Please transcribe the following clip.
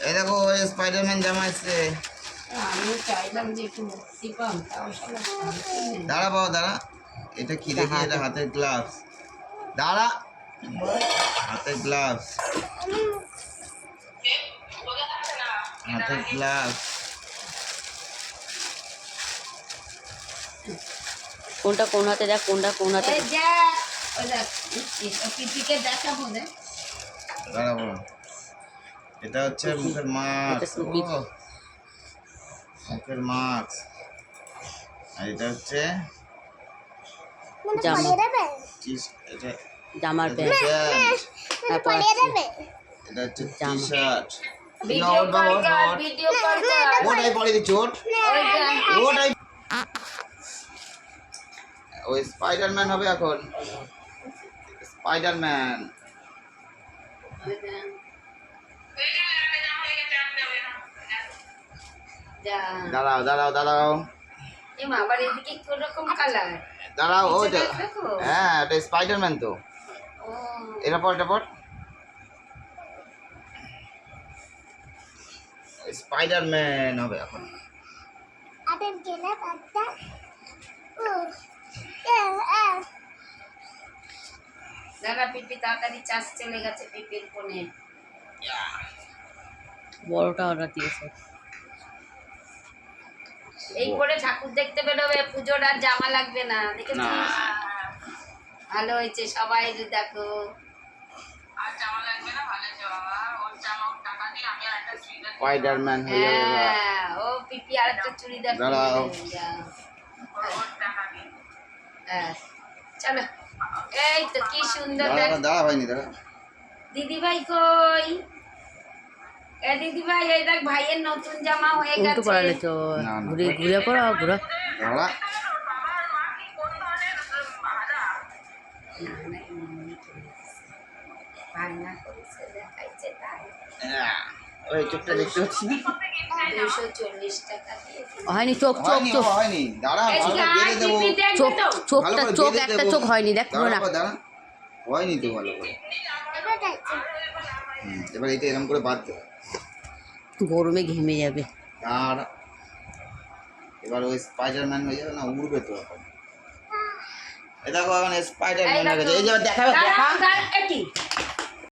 এই দেখো স্পাইডারম্যান জামা এসছে। আমি চাইলাম যে একটু মুক্তি পাম, তাও শালা শান্তি নেই। দাঁড়া বাবা দাঁড়া, এটা কি দেখি? এটা হাতের গ্লাভস। দাঁড়া, হাতের গ্লাভস, হাতের গ্লাভস। কোনটা কোন হাতে দেখ, কোনটা কোন হাতে। এই যা, ওই দেখ, পিপিকে দেখাবো না। দাঁড়া বাবা, এটা হচ্ছে মুখের মাস্ক। এটা টুপি। মুখের মাস্ক। আর এটা হচ্ছে জামা, এটা জামার এটা প্যান্ট। প্যান্ট। তারপর এটা হচ্ছে টি শার্ট। ভিডিও কল কর, ভিডিও কল কর। ওটাই পরে দিচ্ছি, ওট ওই দেখ, ওটাই। ওই স্পাইডারম্যান হবে এখন, স্পাইডারম্যান। ওই দেখ। যা। দাঁড়াও দাঁড়াও দাঁড়াও এ মা, আবার এদিকে কোন রকম কালার? দাঁড়াও। ওইটা, নিচে দেখো। হ্যাঁ এটা স্পাইডারম্যান তো। ও, এটা পর, এটা পর। স্পাইডারম্যান হবে এখন। দাদা পিপি তাড়াতাড়ি চার্জ চলে গেছে পিপির ফোনে। বড়টা অর্ডার দিয়েছে। এই করে ঠাকুর দেখতে বেরোবে, পুজোর আর জামা লাগবে না, দেখেছিস? না। ভালো হয়েছে, সবাই দেখো। স্পাইডারম্যান হয়ে যাবে এবার। হ্যাঁ, ও পিপি আর একটা চুড়িদার কিনে দাঁড়াও। দেবে, যা। হ্যাঁ, চলো। এই তো কি সুন্দর দাঁড়া দেখ। দাঁড়া, দাঁড়া হয়নি, দাঁড়া। দিদি ভাই কই? এ দিদি ভাই, এই দেখ ভাইয়ের নতুন জামা হয়ে উল্টো গেছে। পড়ালে তো না, না। ঘুরে ঘুরে পড়া ঘুরা। দাঁড়া। না, না, এমনি করে দিছে। বায়না করেছে, দেখাইছে তাই। হ্যাঁ, ওই চোখটা দেখতে পাচ্ছি না। 240 টাকা দিয়ে দিছে। হয়নি, চোখ চোখ হয়নি চোখ বাবা, হয়নি। দাঁড়া, এই ভালো যা, করে বেঁধে দেবো। পিপি দেখবে চোখ তো? ভালো চোখটা করে চোখ বেঁধে একটা দেবো। চোখ হয়নি, দেখ দাঁড়া না। বাবা, দাঁড়া। হয়নি তো ভালো করে। এবার এটা এরকম করে বাঁধতে হবে। গরমে ঘেমে যাবে। দাঁড়া। এবার ওই স্পাইডারম্যান হয়ে যাবে না, উড়বে তো এখন। এ দেখো এখন স্পাইডারম্যান হয়ে গেছে। এই যে দেখাবে, দেখা। দাঁড়া, দাঁড়া, এ কি?